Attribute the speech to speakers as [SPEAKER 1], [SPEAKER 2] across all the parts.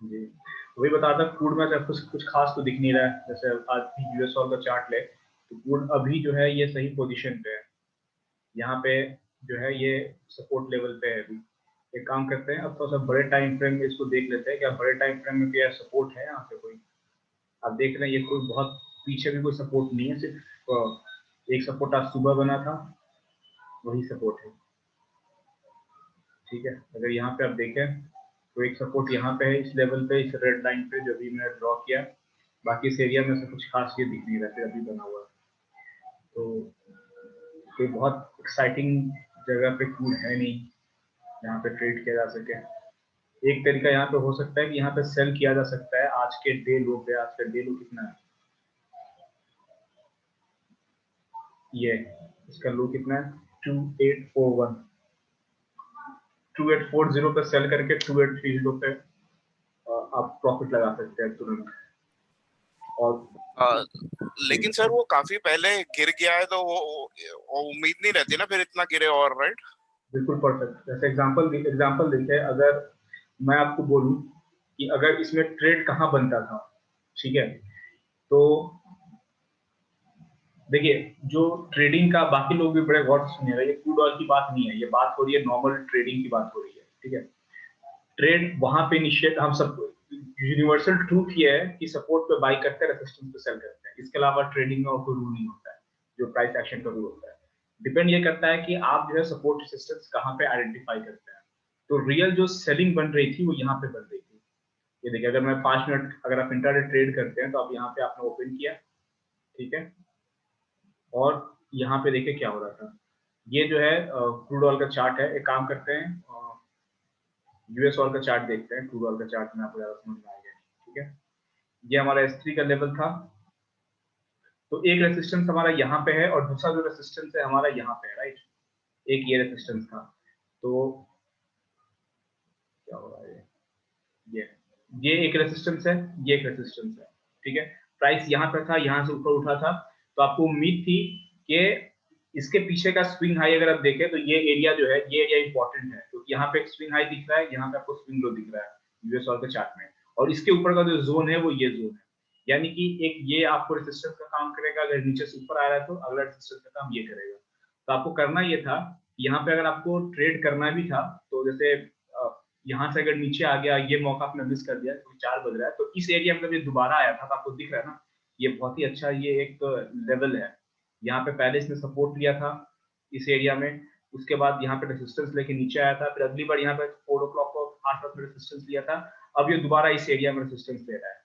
[SPEAKER 1] जी, वही बता रहा था क्रूड में कुछ कुछ खास तो दिख नहीं रहा है। जैसे आज भी यूएस ऑयल का चार्ट ले तो क्रूड अभी जो है ये सही पोजीशन पे है, यहाँ पे जो है ये सपोर्ट लेवल पे है अभी। एक काम करते हैं, अब थोड़ा सा बड़े टाइम फ्रेम में इसको देख लेते हैं, क्या बड़े टाइम फ्रेम में क्या सपोर्ट है यहाँ पे कोई। आप देख रहे हैं ये कोई बहुत पीछे भी कोई सपोर्ट नहीं है, सिर्फ एक सपोर्ट आज सुबह बना था, वही सपोर्ट है। ठीक है, अगर यहाँ पे आप देखें तो एक सपोर्ट यहाँ पे है इस लेवल पे, इस रेड लाइन पे जो भी मैंने ड्रॉ किया। बाकी इस एरिया में से कुछ खास ये दिख नहीं रहा फिर अभी बना हुआ। तो कोई बहुत एक्साइटिंग जगह पे क्रूड है नहीं यहाँ पे ट्रेड किया जा सके। एक तरीका यहाँ पे हो सकता है कि यहाँ पे सेल किया जा सकता है आज के डे लो पे। आज का डे लो कितना है, ये इसका लो कितना है 2841, 2840 पे सेल करके 2830 पे आप प्रॉफिट लगा सकते हैं तुरंत। और
[SPEAKER 2] लेकिन सर वो काफी पहले गिर गया है तो वो उम्मीद नहीं रहती ना फिर इतना गिरे, और राइट।
[SPEAKER 1] बिल्कुल परफेक्ट। जैसे एग्जांपल देखे, अगर मैं आपको बोलूं कि अगर इसमें ट्रेड कहाँ बनता था, ठीक है, तो देखिए जो ट्रेडिंग का बाकी लोग भी बड़े गौर से सुनिएगा, ये क्रूड ऑयल की बात नहीं है, ये बात हो रही है नॉर्मल ट्रेडिंग की बात हो रही है। ठीक है, ट्रेड वहां पे इनिशिएट, हम सब यूनिवर्सल ट्रूथ ये है कि सपोर्ट पे बाई करते हैं, रेजिस्टेंस पे सेल करते हैं। इसके अलावा ट्रेडिंग में और कोई रूल नहीं होता है जो प्राइस एक्शन का रूल होता है। डिपेंड ये करता है कि आप जो है सपोर्ट रेजिस्टेंस कहाँ पे आइडेंटिफाई करते हैं। तो रियल जो सेलिंग बन रही थी वो यहाँ पे बन रही थी। ये देखिए, अगर मैं 5 मिनट, अगर आप इंट्राडे ट्रेड करते हैं तो आप यहाँ पे आपने ओपन किया, ठीक है, और यहाँ पे देखिए क्या हो रहा था। ये जो है क्रूड ऑयल का चार्ट है। एक काम करते हैं, यूएस ऑयल का चार्ट देखते हैं। क्रूड ऑयल का चार्ट में आपको ज्यादा समझ में आएगा। ठीक है, ये हमारा S3 का लेवल था। तो एक रेसिस्टेंस हमारा यहाँ पे है और दूसरा जो रेसिस्टेंस है हमारा यहाँ पे है, राइट। एक ये रेसिस्टेंस था। तो क्या हो रहा है, ये एक रेसिस्टेंस है, ये एक रेसिस्टेंस है। ठीक है, प्राइस यहाँ पे था, यहाँ से ऊपर उठा था, तो आपको उम्मीद थी कि इसके पीछे का स्विंग हाई अगर आप देखें तो ये एरिया जो है, ये एरिया इंपॉर्टेंट है क्योंकि यहाँ पे एक स्विंग हाई दिख रहा है, यहाँ पे आपको स्विंग लो दिख रहा है यूएस ऑयल के चार्ट में, और इसके ऊपर का जो जोन है वो ये जोन है। यानी कि एक ये आपको रेसिस्टेंस का काम करेगा, अगर नीचे से ऊपर आ रहा है तो अगला रेसिस्टेंस का काम ये करेगा। तो आपको करना ये था, यहाँ पे अगर आपको ट्रेड करना भी था तो जैसे यहाँ से अगर नीचे आ गया, ये मौका आपने मिस कर दिया क्योंकि 4 बज रहा है, तो इस एरिया में जब ये दोबारा आया था तो आपको दिख रहा है ना, ये बहुत ही अच्छा ये एक लेवल है। यहाँ पे पहले इसने सपोर्ट लिया था इस एरिया में, उसके बाद यहाँ पे रेसिस्टेंस लेके नीचे आया था, फिर अगली बार यहाँ पे 4 o'clock को आसपास में रेसिस्टेंस लिया था, अब ये दोबारा इस एरिया में रेसिस्टेंस ले रहा है।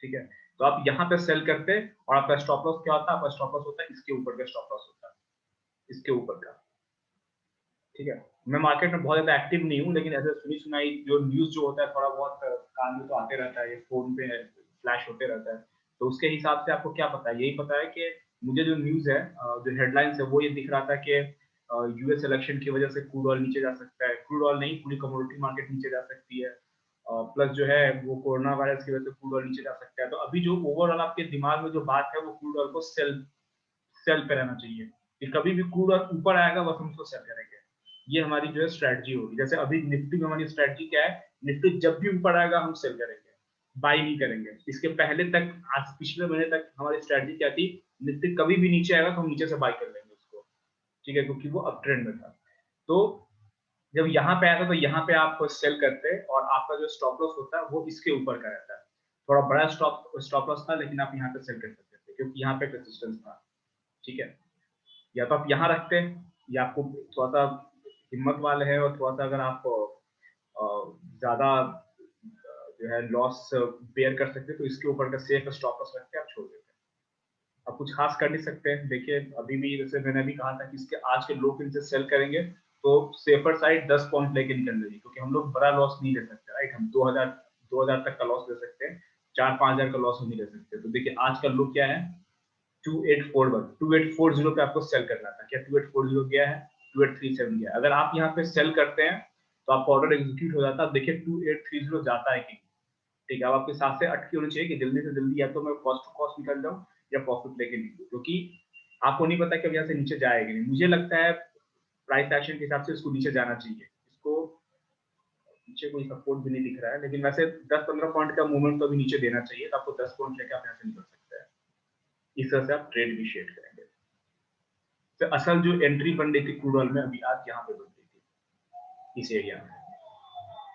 [SPEAKER 1] ठीक है, तो आप यहाँ पे सेल करते और आपका स्टॉप लॉस क्या होता है, आपका स्टॉप लॉस होता है इसके ऊपर का स्टॉप लॉस होता है, इसके ऊपर का। ठीक है, मैं मार्केट में बहुत ज्यादा एक्टिव नहीं हूँ, लेकिन ऐसे सुनी सुनाई जो न्यूज जो होता है थोड़ा बहुत कान में तो आते रहता है, ये फोन पे फ्लैश होते रहता है, तो उसके हिसाब से आपको क्या पता है, यही पता है कि मुझे जो न्यूज है, जो हेडलाइंस है वो ये दिख रहा था कि यूएस इलेक्शन की वजह से क्रूड ऑयल नीचे जा सकता है, क्रूड ऑयल नहीं पूरी कमोडिटी मार्केट नीचे जा सकती है, प्लस जो है वो कोरोना वायरस की वजह से क्रूड ऑयल नीचे जा सकता है। तो अभी जो ओवरऑल आपके दिमाग में जो बात है वो क्रूड ऑयल को सेल सेल पे रहना चाहिए कि कभी भी क्रूड ऑयल ऊपर आएगा बस हम उसको सेल करेंगे। ये हमारी जो है स्ट्रेटजी होगी। जैसे अभी निफ्टी में हमारी स्ट्रेटजी क्या है, निफ्टी जब भी ऊपर आएगा हम सेल करेंगे, बाई नहीं करेंगे। इसके पहले तक, आज पिछले महीने तक हमारी स्ट्रेटजी क्या थी, निफ्टी कभी भी नीचे आएगा तो हम नीचे से बाई कर लेंगे उसको। ठीक है, क्योंकि वो अप ट्रेंड में था। तो जब यहाँ पे आया था तो यहाँ पे आप सेल करते और आपका जो स्टॉप लॉस होता है वो इसके ऊपर का रहता है। थोड़ा बड़ा स्टॉप लॉस था, लेकिन आप यहाँ पे सेल कर सकते थे क्योंकि यहाँ पे रेजिस्टेंस था। ठीक है, या तो आप यहाँ रखते हैं, या आपको थोड़ा सा हिम्मत वाले हैं और थोड़ा सा अगर आप ज्यादा जो है लॉस बेयर कर सकते हैं तो इसके ऊपर का सेफ स्टॉप लॉस रख के आप छोड़ देते हैं। आप कुछ खास कर नहीं सकते हैं। देखिए अभी भी जैसे मैंने अभी कहा था कि इसके आज के लो पिन से सेल करेंगे तो सेफर साइड 10 पॉइंट लेके निकल जाएगी, क्योंकि हम लोग बड़ा लॉस नहीं ले सकते, राइट। हम 2000 तक का लॉस ले सकते हैं, 4-5 हजार का लॉस नहीं ले सकते। तो देखिए आज का लो क्या है, 2840 पे आपको सेल करना था। क्या 2840 गया है, 2837 गया। अगर आप यहाँ पे सेल करते हैं तो आपका ऑर्डर एग्जीक्यूट हो जाता है। देखिए 2830 जाता है कि, ठीक है, अब आपके साथ से अटकी होनी चाहिए कि जल्दी से जल्दी या तो मैं कॉस्ट टू कॉस्ट निकल जाऊं या प्रॉफिट लेके निकलूं, क्योंकि आपको नहीं पता कि अब यहाँ से नीचे जाएगी नहीं। मुझे लगता है प्राइस एक्शन के हिसाब से इसको नीचे जाना चाहिए, इसको नीचे कोई सपोर्ट भी नहीं दिख रहा है, लेकिन वैसे 10-15 पॉइंट का मूवमेंट तो अभी नीचे देना चाहिए, तो आपको 10 पॉइंट लेके आप यहाँ से निकल सकते हैं। इस तरह से आप ट्रेड इनिशिएट करेंगे। तो असल जो एंट्री बन रही थी क्रूड ऑयल में अभी आज यहाँ पे बन रही थी इस एरिया में,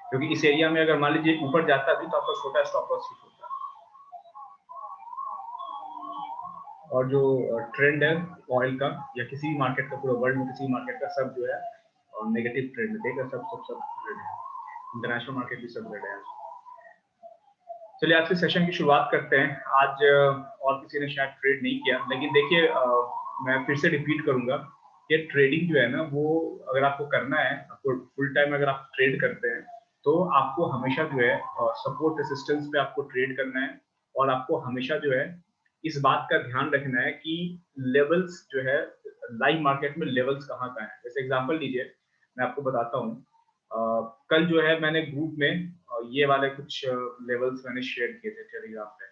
[SPEAKER 1] क्योंकि इस एरिया में अगर मान लीजिए ऊपर जाता भी तो आपका छोटा स्टॉप लॉस हिट होता। और जो ट्रेंड है ऑयल का या किसी भी मार्केट का, पूरे वर्ल्ड में किसी मार्केट का, सब जो है नेगेटिव ट्रेंड देगा, सब रेड है, इंटरनेशनल मार्केट भी सब रेड है। चलिए आज के सेशन की शुरुआत करते हैं। आज और किसी ने शायद ट्रेड नहीं किया, लेकिन देखिए मैं फिर से रिपीट करूंगा कि ट्रेडिंग जो है ना, वो अगर आपको करना है, आपको फुल टाइम अगर आप ट्रेड करते हैं तो आपको हमेशा जो है सपोर्ट रेसिस्टेंस पे आपको ट्रेड करना है, और आपको हमेशा जो है इस बात का ध्यान रखना है कि लेवल्स जो है लाइव मार्केट में लेवल्स कहाँ का है। जैसे एग्जांपल लीजिए, मैं आपको बताता हूँ, कल जो है मैंने ग्रुप में ये वाले कुछ लेवल्स मैंने शेयर किए थे टेलीग्राम पे,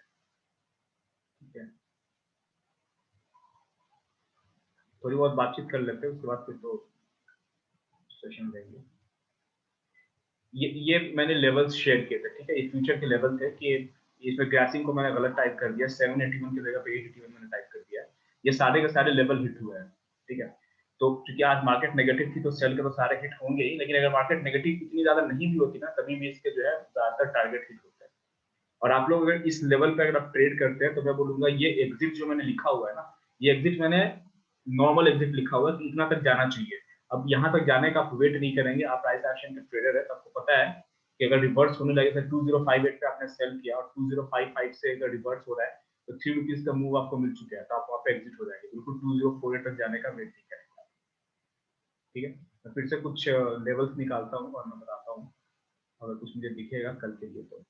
[SPEAKER 1] ठीक है। थोड़ी बहुत बातचीत कर लेते हैं, उसके बाद फिर तो सेशन देंगे। ये मैंने लेवल्स शेयर किए थे, ठीक है। ये फ्यूचर के लेवल थे कि इसमें ग्रासिंग को मैंने गलत टाइप कर दिया, 781 की जगह पे 881 मैंने टाइप कर दिया। ये सारे के सारे लेवल हिट हुए हैं, ठीक है। तो क्योंकि आज मार्केट नेगेटिव थी तो सेल के तो सारे हिट होंगे ही, लेकिन अगर मार्केट नेगेटिव इतनी ज्यादा नहीं भी होती ना, तभी भी इसके जो है ज्यादातर टारगेट हिट होते हैं। और आप लोग अगर इस लेवल पे अगर आप ट्रेड करते हैं तो मैं बोलूंगा ये एग्जिट जो मैंने लिखा हुआ है ना, ये एग्जिट मैंने नॉर्मल एग्जिट लिखा हुआ है कि इतना तक जाना चाहिए। अब यहाँ तक जाने का आप वेट नहीं करेंगे, आप प्राइस एक्शन के ट्रेडर है तो आपको पता है कि अगर रिवर्स होने लगे, 2058 पे आपने सेल किया और 2055 से अगर रिवर्स हो रहा है तो 3 रुपीज का मूव आपको मिल चुका है, तो आप वहाँ पे एग्जिट हो जाएंगे। बिल्कुल 2048 तक जाने का वेट नहीं करेंगे, ठीक है। मैं फिर से कुछ लेवल्स निकालता हूँ और मैं बताता हूँ, अगर कुछ मुझे दिखेगा कल के लिए। तो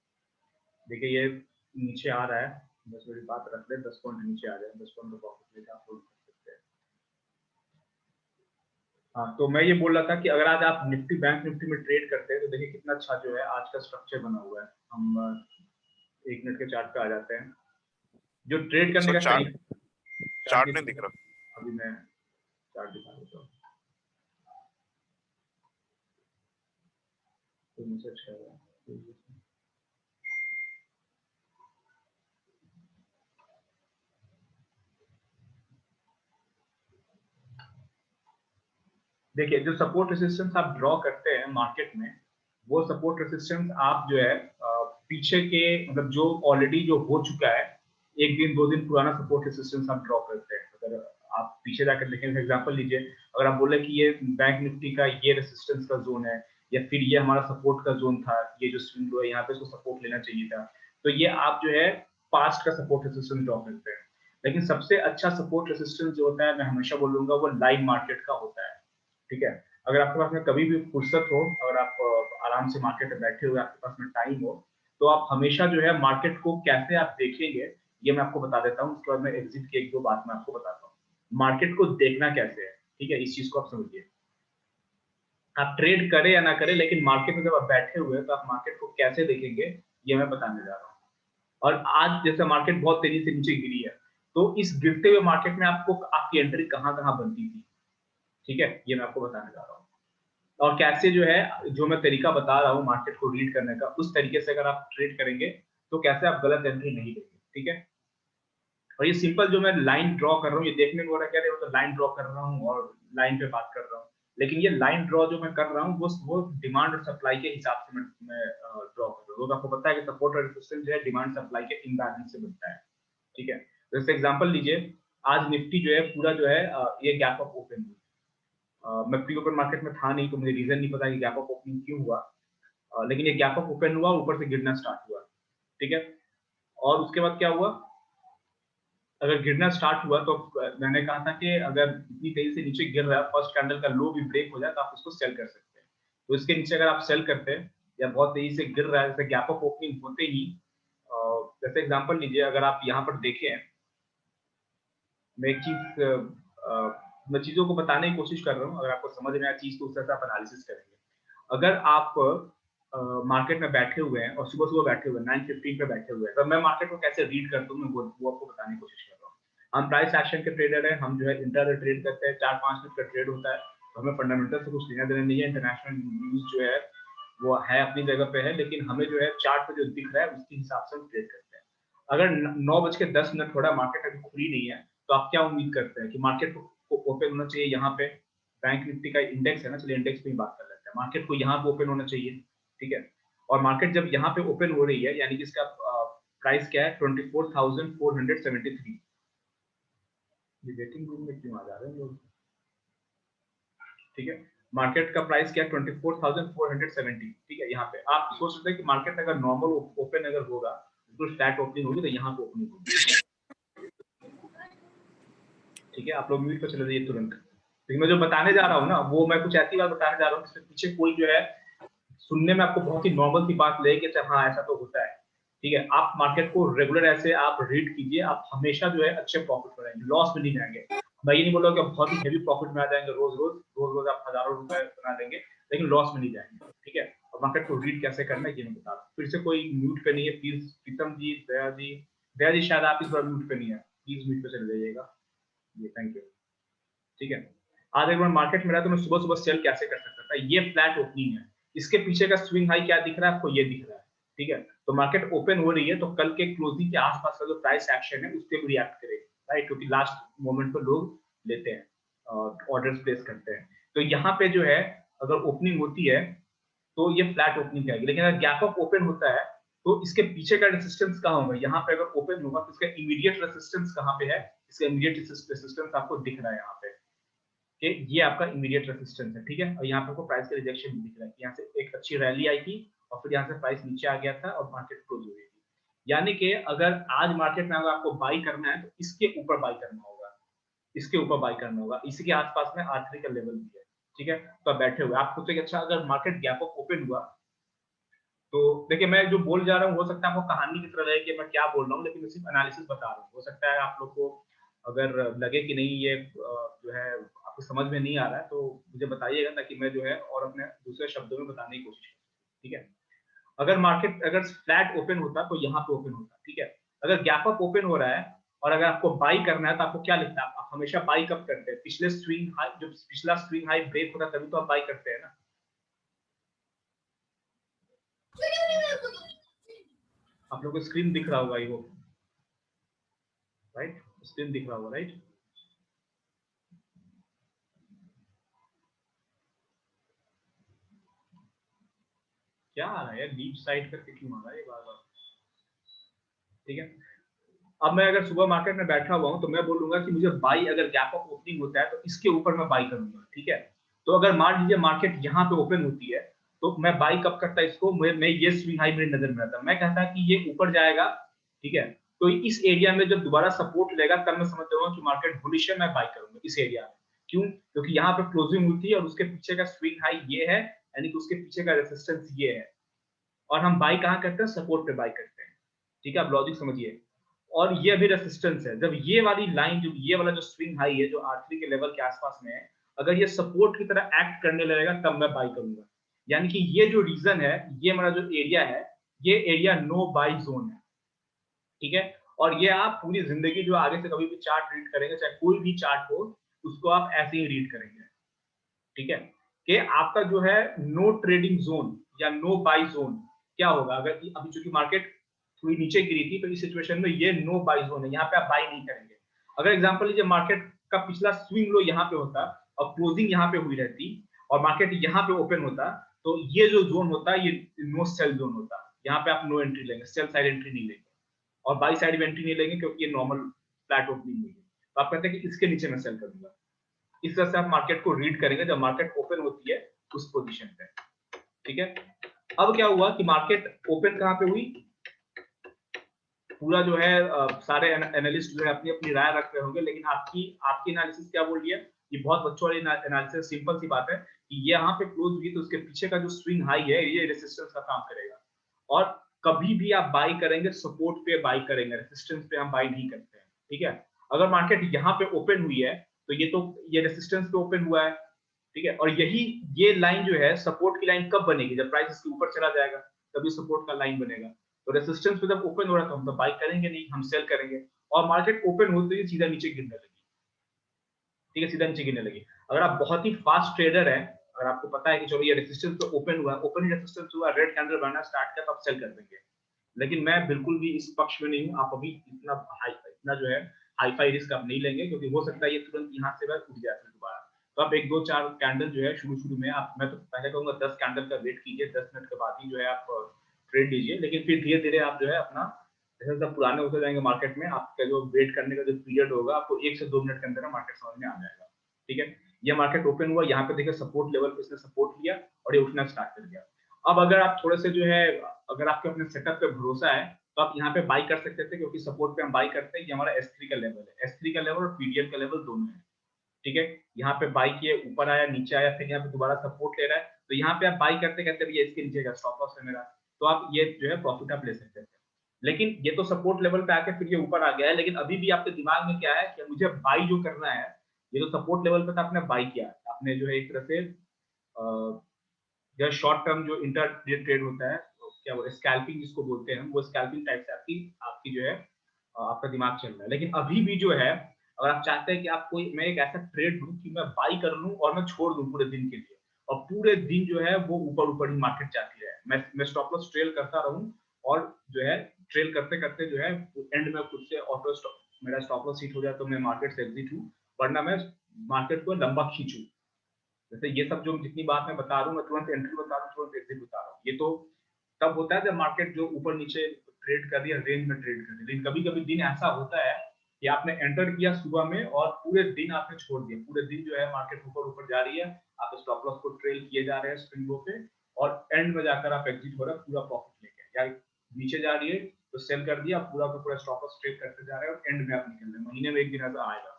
[SPEAKER 1] देखिए ये नीचे आ रहा है, बस मेरी बात रख ले, 10 पॉइंट नीचे आ जाए, 10 पॉइंट का प्रॉफिट लेके आप होल्ड कर सकते हैं। हाँ, तो मैं ये बोल रहा था कि अगर आज आप निफ्टी बैंक निफ्टी में ट्रेड करते हैं तो देखिए कितना अच्छा जो है आज का स्ट्रक्चर बना हुआ है। हम 1 मिनट के चार्ट पे आ जाते हैं, जो ट्रेड करने
[SPEAKER 2] सर
[SPEAKER 1] का
[SPEAKER 2] चार्ट
[SPEAKER 1] तरीका।
[SPEAKER 2] चार्ट नहीं दिख रहा।
[SPEAKER 1] अभी मैं चार्ट दिखा देता हूँ, तो मुझे अच्छा लगा। देखिए जो सपोर्ट रेसिस्टेंस आप ड्रॉ करते हैं मार्केट में, वो सपोर्ट रेसिस्टेंस आप जो है पीछे के, मतलब जो ऑलरेडी जो हो चुका है, 1 दिन 2 दिन पुराना सपोर्ट रेसिस्टेंस आप ड्रॉ करते हैं। अगर आप पीछे जाकर देखें, एग्जांपल लीजिए, अगर आप बोले कि ये बैंक निफ्टी का ये रेसिस्टेंस का जोन है, या फिर ये हमारा सपोर्ट का जोन था, ये जो स्विंग लो है यहाँ पे इसको सपोर्ट लेना चाहिए था, तो ये आप जो है पास्ट का सपोर्ट रेसिस्टेंस ड्रॉ करते हैं। लेकिन सबसे अच्छा सपोर्ट रेसिस्टेंस जो होता है, मैं हमेशा बोलूंगा, वो लाइव मार्केट का होता है, ठीक है। अगर आपके पास में कभी भी फुर्सत हो, अगर आप आराम से मार्केट में बैठे हुए, आपके पास में टाइम हो, तो आप हमेशा जो है मार्केट को कैसे आप देखेंगे, ये मैं आपको बता देता हूँ। उसके बाद मैं एग्जिट की 1-2 बात मैं आपको बताता हूँ। मार्केट को देखना कैसे है, ठीक है, इस चीज को आप समझिए। आप ट्रेड करें या ना करें, लेकिन मार्केट में जब आप बैठे हुए हैं तो आप मार्केट को कैसे देखेंगे, ये मैं बताने जा रहा हूँ। और आज जैसे मार्केट बहुत तेजी से नीचे गिरी है, तो इस गिरते हुए मार्केट में आपको आपकी एंट्री कहाँ कहाँ बनती थी, ठीक है, ये मैं आपको बताने जा रहा हूँ। और कैसे जो है, जो मैं तरीका बता रहा हूँ मार्केट को रीड करने का, उस तरीके से अगर आप ट्रेड करेंगे तो कैसे आप गलत एंट्री नहीं लेंगे, ठीक है। और ये सिंपल जो मैं लाइन ड्रॉ कर रहा हूँ, ये देखने में हो रहा है, कह रहे हो तो लाइन ड्रॉ कर रहा हूँ और लाइन पे बात कर रहा हूँ, लेकिन ये लाइन ड्रॉ जो मैं कर रहा हूँ वो डिमांड और सप्लाई के हिसाब से मैं ड्रॉ कर रहा हूँ। तो आपको पता है कि सपोर्ट और रेजिस्टेंस जो है डिमांड सप्लाई के इम्बैलेंस से बनता है, ठीक है। जैसे एग्जांपल लीजिए, आज निफ्टी जो है पूरा जो है ये गैप अप ओपन हुई। मैं प्री ओपन मार्केट में था नहीं, तो मुझे रीजन नहीं पता कि गैप अप ओपनिंग क्यों हुआ, लेकिन ये गैप अप ओपन हुआ, ऊपर से गिरना स्टार्ट हुआ, ठीक है। और उसके बाद क्या हुआ, अगर गिरना स्टार्ट हुआ तो मैंने कहा था कि अगर इतनी तेजी से नीचे गिर रहा है, फर्स्ट कैंडल का लो भी ब्रेक हो जाए तो आप उसको सेल कर सकते हैं। तो इसके नीचे अगर आप सेल करते हैं या बहुत तेजी से गिर रहा है, जैसे गैप अप ओपनिंग होते ही, जैसे एग्जांपल लीजिए, अगर आप यहाँ पर देखें, मैं एक चीज मैं चीजों को बताने की कोशिश कर रहा हूँ, अगर आपको समझ में आए चीज तो उस तरह से आप एनालिसिस करेंगे। अगर आप मार्केट में बैठे हुए हैं और सुबह सुबह बैठे हुए हैं, 9:15 पे बैठे हुए हैं, तो मैं मार्केट को कैसे रीड करता हूँ, मैं वो आपको बताने की कोशिश कर रहा हूँ। हम प्राइस एक्शन के ट्रेडर हैं, हम जो है इंट्राडे ट्रेड करते हैं, 4-5 मिनट का ट्रेड होता है, तो हमें फंडामेंटल से कुछ लेना देना नहीं है। इंटरनेशनल न्यूज जो है वो है अपनी जगह पे है, लेकिन हमें जो है चार्ट पे जो दिख रहा है उसके हिसाब से हम ट्रेड करते हैं। अगर 9:10 थोड़ा मार्केट अभी खुली नहीं है, तो आप क्या उम्मीद करते हैं कि मार्केट को ओपन होना चाहिए यहाँ पे? बैंक निफ्टी का इंडेक्स है ना, चलिए इंडेक्स पे ही बात कर लेते हैं। मार्केट को यहाँ पे ओपन होना चाहिए, ठीक है। और मार्केट जब यहाँ पे ओपन हो रही है, यानी कि इसका प्राइस क्या है, 24,473। ये वेटिंग रूम में क्यों आ जा रहे हैं लोग? ठीक है, मार्केट का प्राइस क्या है, 24,470, ठीक है। यहाँ पे आप सोच सकते हैं कि मार्केट अगर नॉर्मल ओपन अगर होगा, तो फ्लैट ओपनिंग होगी, तो यहाँ पे ओपनिंग होगी, ठीक है। आप लोग म्यूट पर चले जाइए तुरंत, लेकिन मैं जो बताने जा रहा हूँ ना, वो मैं कुछ ऐसी बात बताने जा रहा हूँ जिसके पीछे कोई जो है सुनने में आपको बहुत ही नॉर्मल सी बात लगे कि हाँ ऐसा तो होता है, ठीक है। आप मार्केट को रेगुलर ऐसे आप रीड कीजिए, आप हमेशा जो है अच्छे प्रॉफिट में रहेंगे, लॉस में नहीं जाएंगे। मैं ये नहीं बोल रहा कि बहुत ही हेवी प्रॉफिट में आ जाएंगे, रोज आप हजारों रुपए बना देंगे, लेकिन लॉस में नहीं जाएंगे, ठीक है। और मार्केट को रीड कैसे करना है ये मैं बता रहा हूँ। फिर से कोई म्यूट पे नहीं है प्लीज, प्रीतम जी, दया जी शायद आप इस बार म्यूट पे नहीं है, प्लीज म्यूट पे चले जाइएगा, ये थैंक यू, ठीक है। आज एक बार मार्केट में रहा तो मैं सुबह सुबह सेल कैसे कर सकता था? ये फ्लैट ओपनिंग है, इसके पीछे का स्विंग हाई क्या दिख रहा है आपको? ये दिख रहा है, ठीक है। तो मार्केट ओपन हो रही है, तो कल के क्लोजिंग के आसपास का जो प्राइस एक्शन है उसके भी रिएक्ट करेगा, राइट, क्योंकि लास्ट मोमेंट पर लोग लेते हैं, ऑर्डर्स प्लेस करते हैं। तो यहाँ पे जो है अगर ओपनिंग होती है तो ये फ्लैट ओपनिंग आएगी, लेकिन अगर गैप अप ओपन होता है तो इसके पीछे का रेसिस्टेंस कहाँ होगा? यहाँ पे अगर ओपन होगा तो इसका इमीडिएट रेसिस्टेंस कहाँ पे है? इसका इमीडिएट रेसिस्टेंस आपको दिख रहा है यहाँ पे, कि ये आपका इमीडिएट रेजिस्टेंस है, ठीक है। और यहाँ पे आपको प्राइस का रिजेक्शन भी दिख रहा है कि यहाँ से एक अच्छी रैली आई थी और फिर यहाँ से प्राइस नीचे आ गया था और मार्केट क्लोज हो गई थी। यानी कि अगर आज मार्केट में अगर आपको बाई करना है तो इसके ऊपर बाई करना होगा, इसके ऊपर बाई करना होगा, इसी के आसपास में R3 का लेवल भी है, ठीक है। तो आप बैठे हुए आप सोचेंगे अच्छा अगर मार्केट गैप अप ओपन हुआ तो देखिए, मैं जो बोल जा रहा हूँ हो सकता है आपको कहानी की तरह लगे कि मैं क्या बोल रहा हूँ, लेकिन मैं सिर्फ एनालिसिस बता रहा हूँ। हो सकता है आप लोग को अगर लगे कि नहीं ये जो है आपको समझ में नहीं आ रहा है तो मुझे बताइएगा, ताकि मैं जो है और अपने दूसरे शब्दों में बताने की कोशिश करूँ, ठीक है। अगर मार्केट अगर फ्लैट ओपन होता तो यहाँ पे ओपन होता, ठीक है। अगर गैप अप ओपन हो रहा है और अगर आपको बाई करना है तो आपको क्या लगता है? आप हमेशा बाई कब करते हैं? पिछले स्विंग हाई, जब पिछला स्विंग हाई ब्रेक होता है तभी तो आप बाई करते हैं ना। आप लोग को स्क्रीन दिख रहा होगा, ये वो राइट, स्क्रीन दिख रहा होगा, राइट। क्या आ रहा है यार, डीप साइड करके क्यों आ रहा है ये बार बार? ठीक है, अब मैं अगर सुबह मार्केट में बैठा हुआ हूं तो मैं बोलूंगा कि मुझे बाई, अगर गैप अप ओपनिंग होता है तो इसके ऊपर मैं बाई करूंगा, ठीक है। तो अगर मान लीजिए मार्केट यहाँ पे ओपन होती है तो मैं बाई कब करता इसको? मैं ये स्विंग हाई मेरी नजर में आता, मैं कहता कि ये ऊपर जाएगा, ठीक है। तो इस एरिया में जब दोबारा सपोर्ट लेगा तब मैं समझ जाऊंगा कि मार्केट बुलिश है, मैं बाई करूंगा इस एरिया में। क्यों? क्योंकि यहाँ पे क्लोजिंग हुई थी और उसके पीछे का स्विंग हाई ये है, यानी कि उसके पीछे का रेसिस्टेंस ये है, और हम बाई कहाँ करते हैं? सपोर्ट पे बाई करते हैं, ठीक है। आप लॉजिक समझिए। और ये भी रेसिस्टेंस है, जब ये वाली लाइन, जो ये वाला जो स्विंग हाई है जो R3 के लेवल के आसपास में है, अगर ये सपोर्ट की तरह एक्ट करने लगेगा तब मैं बाई करूंगा। यानी कि ये जो रीजन है, ये हमारा जो एरिया है, ये एरिया नो बाई जोन है, ठीक है। और ये आप पूरी जिंदगी जो आगे से कभी भी चार्ट रीड करेंगे, चाहे कोई भी चार्ट हो, उसको आप ऐसे ही रीड करेंगे, ठीक है। कि आपका जो है नो ट्रेडिंग जोन या नो बाई जोन क्या होगा? अगर अभी चूंकि मार्केट थोड़ी नीचे गिरी थी तो इस सिचुएशन में ये नो बाई जोन है, यहाँ पे आप बाई नहीं करेंगे। अगर एग्जांपल लीजिए मार्केट का पिछला स्विंग लो यहाँ पे होता और क्लोजिंग यहाँ पे हुई रहती और मार्केट यहाँ पे ओपन होता, तो ये जो जोन होता ये नो सेल जोन होता, यहाँ पे आप नो एंट्री लेंगे, सेल साइड एंट्री नहीं लेंगे और बाई साइड भी एंट्री नहीं लेंगे, क्योंकि ये नॉर्मल फ्लैट ओपनिंग हुई है। तो आप कहते हैं कि इसके नीचे मैं सेल करूंगा। इस तरह से आप मार्केट को रीड करेंगे जब मार्केट ओपन होती है उस पोजीशन पे, ठीक है। अब क्या हुआ कि मार्केट ओपन कहां पे हुई? पूरा जो है सारे एनालिस्ट जो है अपनी अपनी राय रख रहे होंगे, लेकिन आपकी आपकी एनालिसिस क्या बोल रही है? ये बहुत बच्चों वाली एनालिसिस, सिंपल सी बात है कि ये यहाँ पे क्लोज हुई तो उसके पीछे का जो स्विंग हाई है ये रेजिस्टेंस का काम करेगा। और कभी भी आप बाई करेंगे सपोर्ट पे बाई करेंगे, रेजिस्टेंस पे हम बाई नहीं करते हैं, ठीक है। अगर मार्केट यहाँ पे ओपन हुई है तो ये रेजिस्टेंस पे ओपन हुआ है, ठीक है। और यही ये लाइन जो है सपोर्ट की लाइन कब बनेगी? जब प्राइस इसके ऊपर चला जाएगा तभी सपोर्ट का लाइन बनेगा। तो रेजिस्टेंस पे जब ओपन हो रहा है तो हम तो बाई करेंगे नहीं, हम सेल करेंगे। और मार्केट ओपन होते ही सीधा नीचे गिरने लगी, ठीक है, सीधा नीचे गिरने लगी। अगर आप बहुत ही फास्ट ट्रेडर हैं, अगर आपको पता है कि चलो ये रेजिस्टेंस पे ओपन हुआ, ओपन रेजिस्टेंस हुआ, रेड कैंडल बनना स्टार्ट किया, तो आप सेल कर देंगे। लेकिन मैं बिल्कुल भी इस पक्ष में नहीं हूँ। आप अभी इतना जो है हाई फाई रिस्क आप नहीं लेंगे, क्योंकि हो सकता है ये तुरंत यहाँ से बस उठ जाए फिर दोबारा। तो आप 1-2-4 कैंडल जो है शुरू में आप, मैं तो पहले कहूंगा 10 कैंडल का वेट कीजिए, 10 मिनट के बाद ही जो है आप ट्रेड लीजिए। लेकिन फिर धीरे धीरे आप जो है अपना, जैसे जब पुराने होते जाएंगे मार्केट में, आपका जो वेट करने का जो पीरियड होगा, आपको 1 से 2 मिनट के अंदर मार्केट समझ में आ जाएगा। ठीक है, ये मार्केट ओपन हुआ, यहाँ पे देखिए सपोर्ट लेवल पे इसने सपोर्ट लिया और ये उठना स्टार्ट कर गया। अब अगर आप थोड़े से जो है, अगर आपके अपने सेटअप पे भरोसा है, तो आप यहाँ पे बाई कर सकते थे, क्योंकि सपोर्ट पे हम बाई करते हैं। ये हमारा S3 का लेवल है, S3 का लेवल और पीडीएल का लेवल दोनों है। ठीक है, यहाँ पे बाई किए, ऊपर आया, नीचे आया, फिर यहाँ पे दोबारा सपोर्ट ले रहा है, तो यहाँ पे आप बाई करते करते भैया इसके नीचे का स्टॉप लॉस है मेरा, तो आप ये जो है प्रॉफिट आप ले सकते थे। लेकिन ये तो सपोर्ट लेवल पे आके फिर ये ऊपर आ गया है, लेकिन अभी भी आपके दिमाग में क्या है कि मुझे बाई जो करना है, ये तो सपोर्ट लेवल पे था, आपने बाई किया, आपने जो है एक तरह से जो शॉर्ट टर्म जो इंटर ट्रेड होता है, तो क्या वो स्कैल्पिंग जिसको बोलते हैं, वो स्कैल्पिंग टाइप से आपकी आपकी जो है आपका दिमाग चल रहा है। लेकिन अभी भी जो है, अगर आप चाहते हैं कि आप कोई, मैं एक ऐसा ट्रेड लूं कि मैं बाई कर लूं और मैं छोड़ दूं पूरे दिन के लिए, और पूरे दिन जो है वो ऊपर ऊपर ही मार्केट जाती रहे, मैं स्टॉप लॉस ट्रेल करता रहूं, और जो है ट्रेल करते करते जो है एंड में खुद से ऑटो स्टॉप, मेरा स्टॉप लॉस हिट हो जाए तो मैं मार्केट से एग्जिट हूं, वरना मैं मार्केट को लंबा खींचूं। जैसे ये सब जो जितनी बात मैं बता रहा हूँ, मैं तुरंत एंट्री बता रहा हूँ, तुरंत एग्जिट बता रहा हूँ, ये तो तब होता है जब मार्केट जो ऊपर नीचे ट्रेड कर रही है, रेंज में ट्रेड कर रही है। लेकिन कभी कभी दिन ऐसा होता है कि आपने एंटर किया सुबह में और पूरे दिन आपने छोड़ दिया, पूरे दिन जो है मार्केट ऊपर ऊपर जा रही है, आप स्टॉप लॉस को ट्रेल किए जा रहे हैं स्प्रिंग लो पे, और एंड में जाकर आप एग्जिट हो रहे हैं पूरा प्रॉफिट लेके, या नीचे जा रही है तो सेल कर दिया, पूरा का पूरा स्टॉप लॉस ट्रेड करते जा रहे हैं, और एंड में आप निकल रहे हैं, महीने में एक दिन ऐसा आएगा।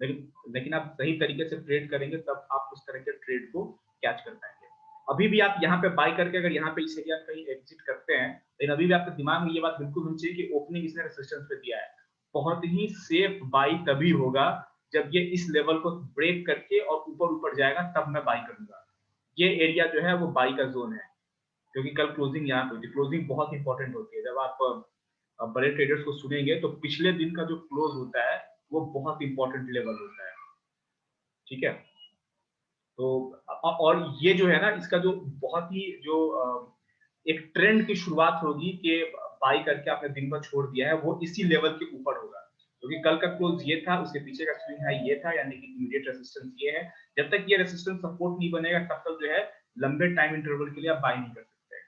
[SPEAKER 1] लेकिन आप सही तरीके से ट्रेड करेंगे तब आप उस तरह के ट्रेड को कैच कर पाएंगे। अभी भी आप यहाँ पे बाय करके अगर यहाँ पे इस एरिया कहीं एग्जिट करते हैं, लेकिन अभी भी आपके दिमाग में ये बात बिल्कुल होनी चाहिए कि ओपनिंग इसने रेजिस्टेंस पे दिया है, बहुत ही सेफ बाई तभी होगा जब ये इस लेवल को ब्रेक करके और ऊपर ऊपर जाएगा, तब मैं बाई करूंगा। ये एरिया जो है वो बाई का जोन है, क्योंकि कल क्लोजिंग यहाँ पे होती है, क्लोजिंग बहुत इंपॉर्टेंट होती है। जब आप बड़े ट्रेडर्स को सुनेंगे तो पिछले दिन का जो क्लोज होता है वो बहुत इंपॉर्टेंट लेवल होता है। ठीक है, तो और ये जो है ना, इसका जो बहुत ही जो एक ट्रेंड की शुरुआत होगी कि बाई करके आपने दिन भर छोड़ दिया है, वो इसी लेवल के ऊपर होगा, क्योंकि कल का क्लोज ये था, उसके पीछे का स्विंग हाई ये था, यानी कि इमीडिएट रेजिस्टेंस ये है। जब तक ये रेजिस्टेंस सपोर्ट नहीं बनेगा, तब तक जो है लंबे टाइम इंटरवल के लिए आप बाई नहीं कर सकते।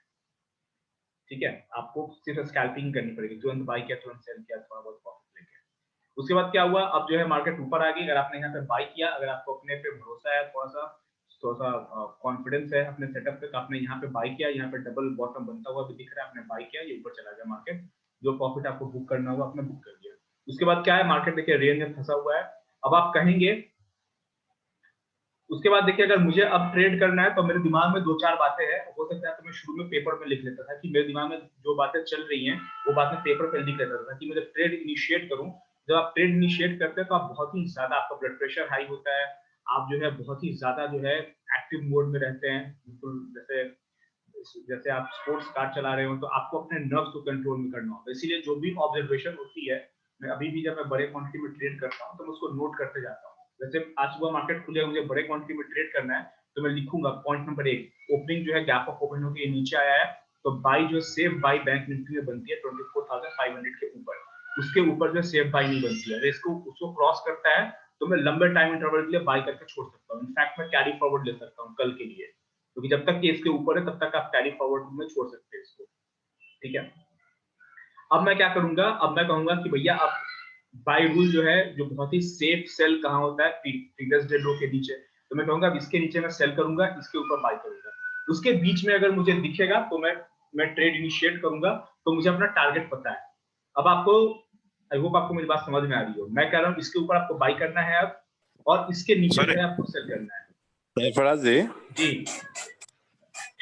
[SPEAKER 1] ठीक है, आपको सिर्फ स्कैल्पिंग करनी पड़ेगी, तुरंत बाई किया, तुरंत सेल किया, थोड़ा बहुत प्रॉफिट लेके। उसके बाद क्या हुआ, अब जो है मार्केट ऊपर आ गई, अगर आपने यहाँ पे बाई किया, अगर आपको अपने पे भरोसा है, थोड़ा सा कॉन्फिडेंस है अपने सेटअप पे, तो आपने यहाँ पे बाई किया, यहाँ पे डबल बॉटम बनता हुआ भी दिख रहा है, आपने बाई किया, ये ऊपर चला गया मार्केट, जो प्रॉफिट आपको बुक करना हुआ आपने बुक कर दिया। उसके बाद क्या है, मार्केट देखिए रेंज में फंसा हुआ है। अब आप कहेंगे, उसके बाद देखिए, अगर मुझे अब ट्रेड करना है तो मेरे दिमाग में 2-4 बातें हैं, हो सकता है तो मैं शुरू में पेपर में लिख लेता था, कि मेरे दिमाग में जो बातें चल रही हैं वो बातें पेपर पे लिख लेता था, कि मुझे ट्रेड इनिशिएट करूं। जब आप ट्रेड इनिशिएट करते हैं तो आप बहुत ही ज्यादा, आपका ब्लड प्रेशर हाई होता है, आप जो है बहुत ही ज्यादा जो है एक्टिव मोड में रहते हैं, बिल्कुल जैसे जैसे आप स्पोर्ट्स कार चला रहे हो, तो आपको अपने नर्व्स को कंट्रोल में करना होगा। इसीलिए जो भी ऑब्जर्वेशन होती है, मैं अभी भी जब मैं बड़े क्वांटिटी में ट्रेड करता हूँ तो मैं उसको नोट करते जाता हूँ। जैसे आज सुबह मार्केट खुले, मुझे बड़े क्वांटिटी में ट्रेड करना है, तो मैं लिखूंगा पॉइंट नंबर 1, ओपनिंग जो है गैप ऑफ ओपन होकर नीचे आया है, तो बाई जो सेफ बाई बैंक निफ्टी में बनती है 24,500 के ऊपर, उसके ऊपर जो सेफ बाई नहीं बनती है, इसको उसको क्रॉस करता है तो मैं लंबे टाइम इंटरवल के लिए बाई करके छोड़ सकता हूँ। इनफैक्ट मैं कैरी फॉरवर्ड ले सकता हूँ कल के लिए, क्योंकि जब तक ये इसके ऊपर है तब तक आप कैरी फॉरवर्ड में छोड़ सकते हैं इसको। ठीक है, अब मैं क्या करूंगा, अब मैं कहूंगा कि भैया अब बाय रूल जो है, जो बहुत ही सेफ सेल कहाँ होता है, प्रीवियस डे लो के नीचे, तो मैं कहूंगा इसके नीचे मैं सेल करूंगा, इसके ऊपर बाय करूंगा। उसके बीच में अगर मुझे दिखेगा तो मैं ट्रेड इनिशिएट करूंगा, तो मुझे अपना टारगेट पता है। अब आपको, आई होप आपको मेरी बात समझ में आ रही हो, मैं कह रहा हूँ इसके ऊपर आपको बाय करना है अब, और इसके नीचे जो है आपको सेल करना है।
[SPEAKER 3] सरफराज जी,
[SPEAKER 1] जी,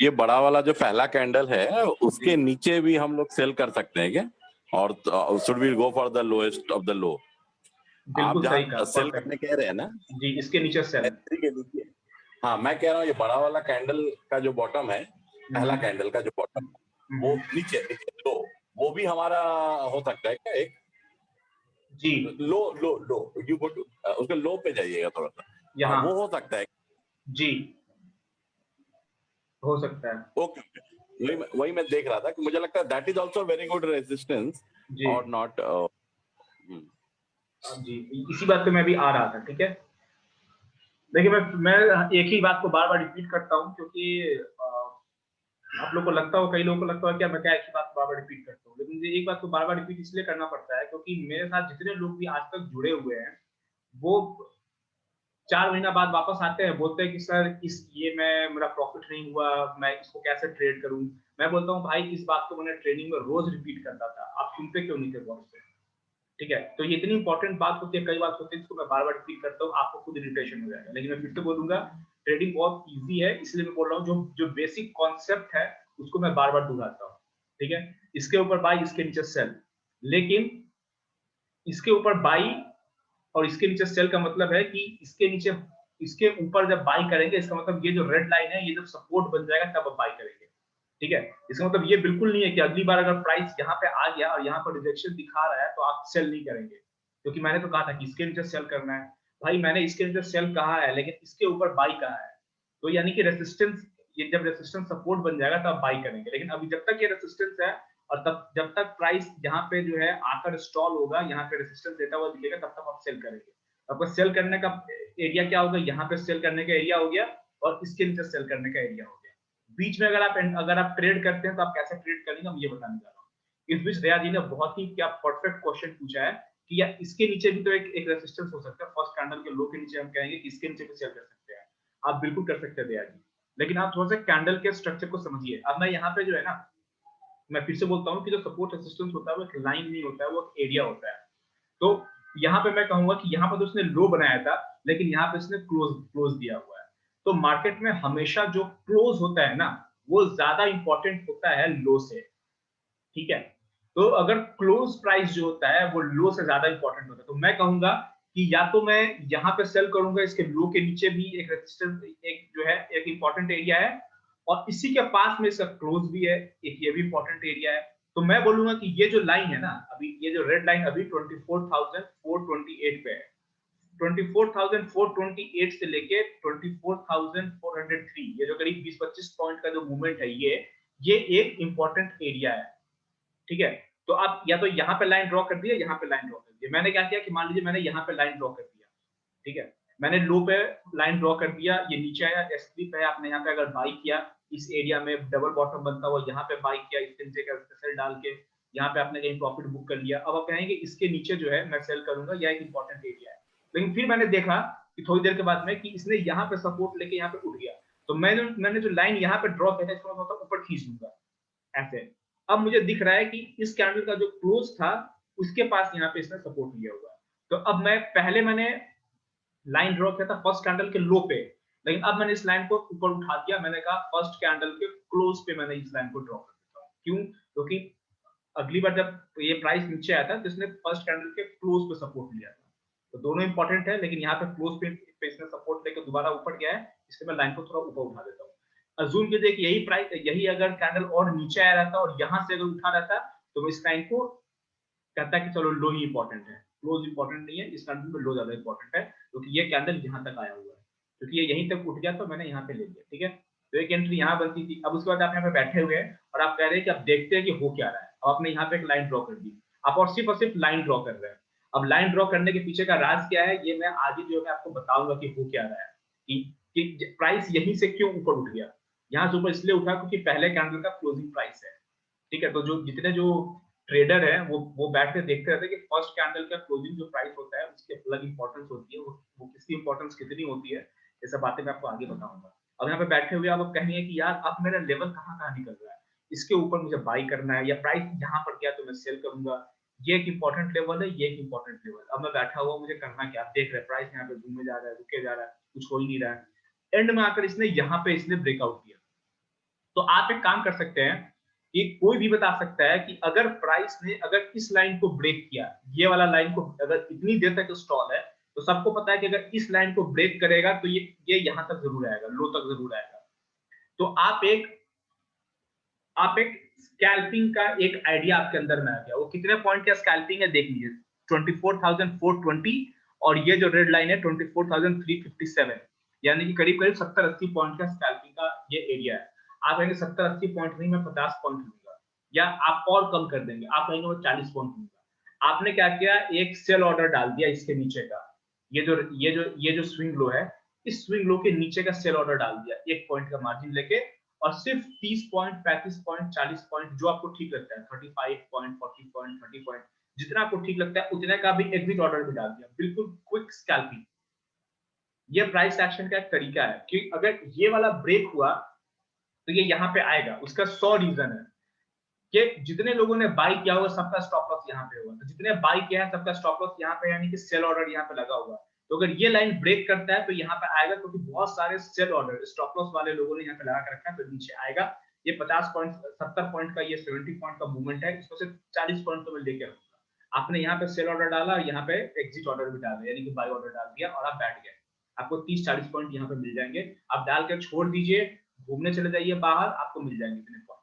[SPEAKER 3] ये बड़ा वाला जो पहला कैंडल है उसके नीचे भी हम लोग सेल कर सकते हैं क्या? और should we go for the lowest of the low? आप
[SPEAKER 1] बिल्कुल सही कहा,
[SPEAKER 3] जहाँ सेल करने कह रहे हैं ना,
[SPEAKER 1] जी, इसके नीचे सेल।
[SPEAKER 3] के नीचे। हाँ, मैं कह रहा हूँ ये बड़ा वाला कैंडल का जो बॉटम है, पहला कैंडल का जो बॉटम, वो नीचे नीचे लो, वो भी हमारा हो सकता है क्या एक?
[SPEAKER 1] जी,
[SPEAKER 3] लो लो लो, यू गो टू उसके लो पे जाइएगा थोड़ा सा,
[SPEAKER 1] यहाँ,
[SPEAKER 3] वो हो सकता है।
[SPEAKER 1] जी, हो सकता है।
[SPEAKER 3] ओके, वही मैं देख रहा था कि मुझे लगता है that is also very good resistance
[SPEAKER 1] जी
[SPEAKER 3] और नॉट।
[SPEAKER 1] जी, इसी बात पे मैं भी आ रहा था। ठीक है, देखिए मैं एक ही बात को बार बार रिपीट करता हूँ, क्योंकि आप लोग को लगता हो, कई लोगों को लगता है क्या मैं क्या एक ही बात को बार बार रिपीट करता हूँ, लेकिन मुझे एक बात को बार बार रिपीट इसलिए करना पड़ता है क्योंकि मेरे साथ जितने लोग भी आज तक जुड़े हुए हैं वो 4 महीना बाद वापस आते हैं, बोलते हैं कि सर मेरा प्रॉफिट नहीं हुआ, मैं इसको कैसे ट्रेड करूं। मैं बोलता हूं भाई इस बात को मैंने ट्रेनिंग में रोज रिपीट करता था, आप सुनते क्यों नहीं थे गौर से। ठीक है, तो ये इतनी इंपॉर्टेंट बात होती है, कई बात होती है जिसको मैं बार बार रिपीट करता हूँ, आपको खुद इरिटेशन हो जाएगा, लेकिन मैं फिर से बोलूंगा ट्रेडिंग बहुत ईजी है, इसलिए मैं बोल रहा हूँ जो जो बेसिक कॉन्सेप्ट है उसको मैं बार बार दोहराता हूँ। ठीक है, इसके ऊपर बाई, इसके नीचे सेल, लेकिन इसके ऊपर बाई और इसके नीचे सेल का मतलब है कि इसके नीचे, इसके ऊपर जब बाई करेंगे इसका मतलब ये जो रेड लाइन है ये जब सपोर्ट बन जाएगा तब आप बाई करेंगे। ठीक है, इसका मतलब ये बिल्कुल नहीं है कि अगली बार अगर प्राइस यहाँ पे आ गया और यहाँ पर रिजेक्शन दिखा रहा है तो आप सेल नहीं करेंगे, क्योंकि मैंने तो कहा था कि इसके नीचे सेल करना है। भाई मैंने इसके नीचे सेल कहा है, लेकिन इसके ऊपर बाई कहा है, तो यानी कि रेसिस्टेंस, ये जब रेसिस्टेंस सपोर्ट बन जाएगा तब बाई करेंगे, लेकिन अभी जब तक ये रेसिस्टेंस है और तब जब तक प्राइस यहाँ पे जो है आकर स्टॉल होगा, यहाँ पे रेसिस्टेंस देता हुआ दिखेगा, तब तक आप सेल करेंगे। आपका सेल करने का एरिया क्या होगा, यहाँ पे सेल करने का एरिया हो गया और इसके नीचे सेल करने का एरिया हो गया। बीच में अगर आप ट्रेड करते हैं तो आप कैसे ट्रेड करेंगे, हम ये बताने जा रहा हूँ। इस बीच दया जी ने बहुत ही क्या परफेक्ट क्वेश्चन पूछा है कि यार इसके नीचे भी तो एक रेसिस्टेंस हो सकता है, फर्स्ट कैंडल के लो के नीचे हम कहेंगे कि इसके नीचे भी सेल कर सकते हैं। आप बिल्कुल कर सकते हैं दया जी, लेकिन आप थोड़ा सा कैंडल के स्ट्रक्चर को समझिए। अब मैं यहाँ पे जो है ना, मैं फिर से बोलता हूँ कि जो सपोर्ट रेसिस्टेंस होता है वो एक लाइन नहीं होता है, वो एक एरिया होता है। तो यहाँ पे मैं कहूंगा कि यहाँ पर तो उसने लो बनाया था, लेकिन यहाँ पे इसने क्लोज दिया हुआ है। तो मार्केट में हमेशा जो क्लोज होता है ना वो ज्यादा इंपॉर्टेंट होता है लो से। ठीक है, तो अगर क्लोज प्राइस जो होता है वो लो से ज्यादा इंपॉर्टेंट होता है, तो मैं कहूंगा कि या तो मैं यहाँ पे सेल करूंगा, इसके लो के नीचे भी एक रेजिस्टेंस, एक जो है एक इंपॉर्टेंट एरिया है, और इसी के पास में इसका क्लोज भी है, एक ये भी इंपॉर्टेंट एरिया है। तो मैं बोलूंगा कि ये जो लाइन है ना, अभी ये जो रेड लाइन अभी 24,428 पे है, 24,428 से लेके 24,403, ये जो करीब 20-25 पॉइंट का जो मूवमेंट है ये एक इंपॉर्टेंट एरिया है। ठीक है, तो आप या तो यहाँ पे लाइन ड्रॉ कर दिया, यहाँ पे लाइन ड्रॉ कर दिया। मैंने क्या किया कि मान लीजिए मैंने यहाँ पे लाइन ड्रॉ कर दिया, ठीक है, मैंने लो पे लाइन ड्रॉ कर दिया, ये नीचे आया S3 पे, आपने यहाँ पे अगर बाई किया, इस एरिया में डबल बॉटम बनता हुआ यहाँ पे बाई किया, इसके नीचे का सेल डाल के यहाँ पे आपने कहीं प्रॉफिट बुक कर लिया। अब आप कहेंगे इसके नीचे जो है मैं सेल करूंगा, यह एक इंपॉर्टेंट एरिया है, लेकिन फिर मैंने देखा कि थोड़ी देर के बाद में कि इसने यहाँ पे सपोर्ट लेके यहाँ पे उठ गया, तो मैंने जो लाइन यहाँ पे ड्रॉ किया था इसको मैं ऊपर खींच लूंगा ऐसे। अब मुझे दिख रहा है कि इस कैंडल का जो क्लोज था उसके पास यहाँ पे इसने सपोर्ट लिया हुआ है, तो अब मैंने लाइन ड्रॉ किया था फर्स्ट कैंडल के लो पे, लेकिन अब मैंने इस लाइन को ऊपर उठा दिया, मैंने कहा फर्स्ट कैंडल के क्लोज पे मैंने इस लाइन को ड्रॉ कर देता हूँ। क्यों? क्योंकि अगली बार जब ये प्राइस नीचे आया था तो इसने फर्स्ट कैंडल के क्लोज पे सपोर्ट लिया था, तो दोनों इंपॉर्टेंट है, लेकिन यहाँ पे क्लोज पे इसने सपोर्ट लेकर दोबारा ऊपर गया है, इसलिए मैं लाइन को थोड़ा ऊपर उठा देता हूँ। अज्यूम कीजिए कि यही अगर कैंडल और नीचे आया रहता और यहाँ से अगर उठा रहता तो मैं इस लाइन को कहता कि चलो लो ही इंपॉर्टेंट है, क्लोज इंपॉर्टेंट नहीं है, इस कैंडल में लो ज्यादा इंपॉर्टेंट है, क्योंकि ये कैंडल यहाँ तक आया हुआ है, क्योंकि ये यहीं तक उठ गया तो मैंने यहाँ पे ले लिया। ठीक है, तो एक एंट्री यहाँ बनती थी। अब उसके बाद आप यहाँ पे बैठे हुए हैं और आप कह रहे हैं कि आप देखते हैं कि हो क्या रहा है, अब आपने यहाँ पे एक लाइन ड्रॉ कर दी, आप और सिर्फ लाइन ड्रॉ कर रहे हैं। अब लाइन ड्रॉ करने के पीछे का राज क्या है, ये मैं आगे जो है आपको बताऊंगा कि हो क्या रहा है, कि प्राइस यहीं से क्यों ऊपर उठ गया। यहाँ से ऊपर इसलिए उठा क्योंकि पहले कैंडल का क्लोजिंग प्राइस है। ठीक है, तो जितने जो ट्रेडर है वो बैठ के देखते रहते हैं कि फर्स्ट कैंडल का क्लोजिंग जो प्राइस होता है उसकी अलग इंपॉर्टेंस होती है, वो किसकी इंपॉर्टेंस कितनी होती है, ये सब बातें मैं आपको आगे बताऊंगा। अब यहाँ पे बैठे हुए आप कहेंगे कि यार अब मेरा लेवल कहाँ निकल रहा है, इसके ऊपर मुझे बाई करना है, या प्राइस यहाँ पर गया तो मैं सेल करूंगा, ये एक इंपॉर्टेंट लेवल है, ये एक इंपॉर्टेंट लेवल। अब मैं बैठा हुआ मुझे करना क्या, आप देख रहे हैं प्राइस यहाँ पे घूमे जा रहा है, रुके जा रहा है, कुछ हो ही नहीं रहा है। एंड में आकर इसने यहाँ पे ब्रेकआउट किया, तो आप एक काम कर सकते हैं कि कोई भी बता सकता है कि अगर प्राइस ने अगर इस लाइन को ब्रेक किया, ये वाला लाइन को अगर इतनी देर तक स्टॉल है, तो सबको पता है कि अगर इस लाइन को ब्रेक करेगा तो ये यहां तक जरूर आएगा, लो तक जरूर आएगा। तो आप एक स्कैल्पिंग का एक आइडिया आपके अंदर में आ गया। वो कितने पॉइंट का स्कैल्पिंग है देख लीजिए, 24,420, और ये जो रेड लाइन है 24,357, यानी कि करीब 70-80 पॉइंट का स्कैल्पिंग का ये एरिया है। आप कहेंगे 70-80 पॉइंट नहीं, मैं 50 पॉइंट लूंगा, या आप और कम कर देंगे, आप कहेंगे मैं 40 पॉइंट लूंगा। आपने क्या किया, एक सेल ऑर्डर डाल दिया इसके नीचे का, ये जो स्विंग लो है, इस स्विंग लो के नीचे का सेल ऑर्डर डाल दिया 1 पॉइंट का मार्जिन लेके, और सिर्फ 30 पॉइंट, 35 पॉइंट, 40 पॉइंट, जो आपको ठीक लगता है, 35 पॉइंट, 40 पॉइंट, 30 पॉइंट, जितना आपको ठीक लगता है उतने का भी एग्जिट ऑर्डर भी डाल दिया, बिल्कुल क्विक स्कैल्पिंग। ये प्राइस एक्शन का एक तरीका है कि अगर ये वाला ब्रेक हुआ तो ये यहाँ पे आएगा। उसका 100 रीजन है कि जितने लोगों ने बाई किया होगा सबका स्टॉप लॉस यहाँ पे होगा, तो जितने बाई किया है सबका स्टॉप लॉस यहाँ पे, यानी कि सेल ऑर्डर यहाँ पे लगा हुआ। तो अगर ये लाइन ब्रेक करता है तो यहाँ पे आएगा, क्योंकि बहुत सारे सेल ऑर्डर स्टॉप लॉस वाले लोगों ने यहाँ पे लगा कर रखा है, तो नीचे आएगा। ये 50 पॉइंट, 70 पॉइंट का, ये 70 पॉइंट का मूवमेंट है, इसमें से 40 पॉइंट तो मैं लेके रहूंगा। आपने यहाँ पे सेल ऑर्डर डाला, यहाँ पे एग्जिट ऑर्डर भी डाला, यानी कि बाई ऑर्डर डाल दिया और आप बैठ गए। आपको 30-40 पॉइंट यहाँ पे मिल जाएंगे। आप डाल के छोड़ दीजिए, घूमने चले जाइए बाहर, आपको मिल जाएंगे इतने पॉइंट।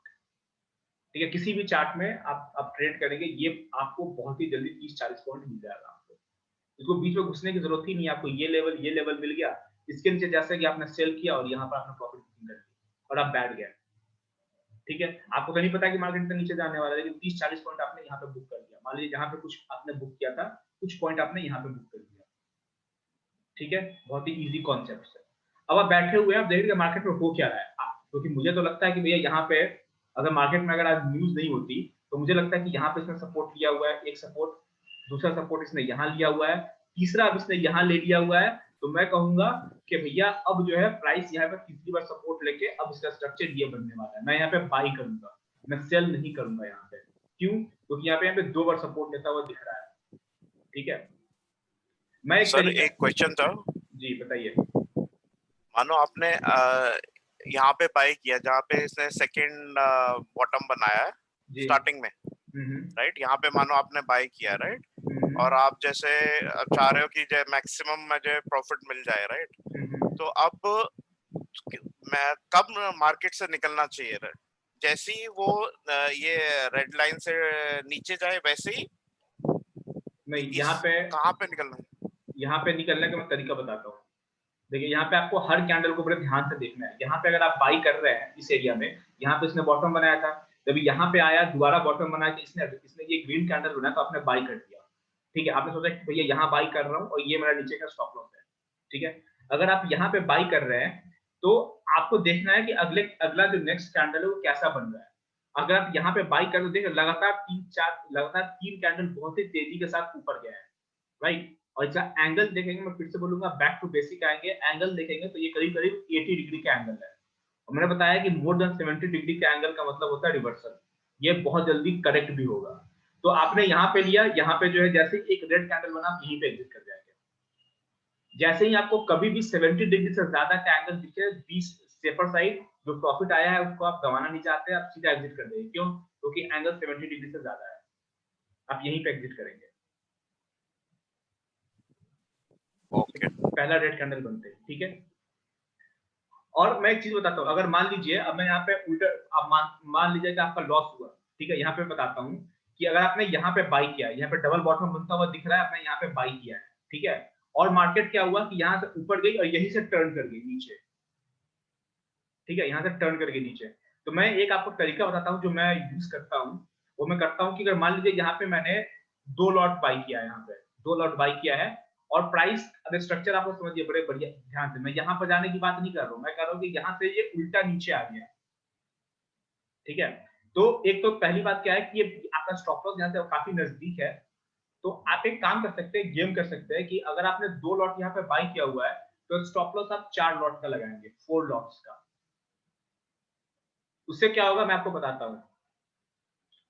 [SPEAKER 1] ठीक है, किसी भी चार्ट में आप ट्रेड करेंगे, ये आपको बहुत ही जल्दी 30-40 पॉइंट मिल जाएगा। आपको इसको बीच में घुसने की जरूरत ही नहीं है। आपको ये लेवल मिल गया, इसके नीचे जैसे कि आपने सेल किया और यहाँ पर आपने प्रॉफिट बुकिंग कर ली और आप बैठ गए। ठीक है, आपको तो नहीं पता कि मार्केट इतना नीचे जाने वाला है, लेकिन 30-40 पॉइंट आपने यहाँ पे बुक कर दिया। मान लीजिए जहाँ पे कुछ आपने बुक किया था, कुछ पॉइंट आपने यहाँ पे बुक कर दिया। ठीक है, बहुत ही इजी कॉन्सेप्ट है। अब आप बैठे हुए हैं, आप देखिए मार्केट में हो क्या रहा है, क्योंकि मुझे तो लगता है कि भैया यहाँ पे अगर मार्केट में अगर आज न्यूज नहीं होती तो मुझे लगता है कि यहाँ पे इसने सपोर्ट लिया हुआ है, एक सपोर्ट, दूसरा सपोर्ट इसने यहाँ लिया हुआ है, तीसरा अब इसने यहाँ ले लिया हुआ है। तो मैं कहूंगा कि भैया अब जो है प्राइस यहाँ पे तीसरी बार सपोर्ट लेके अब इसका स्ट्रक्चर ये बनने वाला है। मैं यहाँ पे बाई करूंगा, मैं सेल नहीं करूंगा यहाँ पे। क्यों? क्योंकि यहाँ पे 2 बार सपोर्ट लेता हुआ दिख रहा है। ठीक है, मैं
[SPEAKER 2] सर एक क्वेश्चन था।
[SPEAKER 1] जी बताइए।
[SPEAKER 2] मानो आपने यहाँ पे बाई किया जहाँ पे इसने सेकंड बॉटम बनाया है स्टार्टिंग में, राइट? यहाँ पे मानो आपने बाई किया, राइट? और आप जैसे चाह रहे हो कि जो मैक्सिमम मुझे प्रॉफिट मिल जाए, राइट? तो अब मैं कब मार्केट से निकलना चाहिए? जैसे ही वो ये रेड लाइन से नीचे जाए वैसे ही?
[SPEAKER 1] नहीं, यहाँ पे
[SPEAKER 2] कहाँ पे निकलना है?
[SPEAKER 1] यहाँ पे निकलने का मैं तरीका बताता हूँ। देखिए, यहाँ पे आपको हर कैंडल को बड़े ध्यान से देखना है। यहाँ पे अगर आप बाई कर रहे हैं इस एरिया में, यहाँ पे इसने बॉटम बनाया था, जब यहाँ पे आया दोबारा बॉटम बनाया कि इसने ये ग्रीन कैंडल बनाया तो आपने बाई कर दिया। ठीक है, आपने सोचा कि भैया यहाँ बाई कर रहा हूँ और ये मेरा नीचे का स्टॉप लॉस है। ठीक है, अगर आप यहाँ पे बाई कर रहे हैं तो आपको देखना है कि अगला जो नेक्स्ट कैंडल है वो कैसा बन रहा है। अगर आप यहाँ पे बाई कर, तो देखिए लगातार 3 कैंडल बहुत ही तेजी के साथ ऊपर गया है, राइट? और इसका एंगल देखेंगे, मैं फिर से बोलूंगा, बैक टू बेसिक आएंगे, एंगल देखेंगे तो ये करीब करीब 80 डिग्री का एंगल है। और मैंने बताया कि मोर देन 70 डिग्री का एंगल का मतलब होता है रिवर्सल। ये बहुत जल्दी करेक्ट भी होगा। तो आपने यहाँ पे लिया, यहाँ पे जो है जैसे एक रेड कैंडल बना, आप यहीं पे एग्जिट कर जाएंगे। जैसे ही आपको कभी भी 70 डिग्री से ज्यादा का एंगल दिखे, 20 सेफर साइड, जो प्रॉफिट आया है उसको आप गंवाना नहीं चाहते, आप सीधा एग्जिट कर देंगे। क्यों? क्योंकि एंगल 70 डिग्री से ज्यादा है, आप यहीं पे एग्जिट करेंगे।
[SPEAKER 2] ओके,
[SPEAKER 1] पहला रेड कैंडल बनते हैं। ठीक है, और मैं एक चीज बताता हूँ, अगर मान लीजिए अब मैं यहाँ पे उल्टा, अब मान लीजिए कि आपका लॉस हुआ। ठीक है, यहाँ पे बताता हूँ कि अगर आपने यहाँ पे बाई किया, यहाँ पे डबल बॉटम बनता हुआ दिख रहा है, आपने यहाँ पे बाई किया है। ठीक है, और मार्केट क्या हुआ कि यहाँ से ऊपर गई और यहीं से टर्न कर गई नीचे। ठीक है, यहाँ से टर्न कर गई नीचे। तो मैं एक आपको तरीका बताता हूँ जो मैं यूज करता हूँ। वो मैं करता हूँ कि अगर मान लीजिए यहाँ पे मैंने 2 लॉट बाई किया है, यहाँ पे 2 लॉट बाई किया है, और प्राइस, अगर स्ट्रक्चर आपको समझिए बड़े बढ़िया ध्यान से, मैं यहाँ पर जाने की बात नहीं कर रहा हूँ, मैं कह रहा हूँ कि यहाँ से ये उल्टा नीचे आ गया। ठीक है, तो एक तो पहली बात क्या है कि ये आपका स्टॉप लॉस यहाँ से काफी नजदीक है। तो आप एक काम कर सकते हैं, गेम कर सकते हैं कि अगर आपने 2 लॉट यहाँ पे बाई किया हुआ है तो स्टॉप लॉस आप 4 लॉट का लगाएंगे, 4 लॉट्स का। उससे क्या होगा मैं आपको बताता हूँ।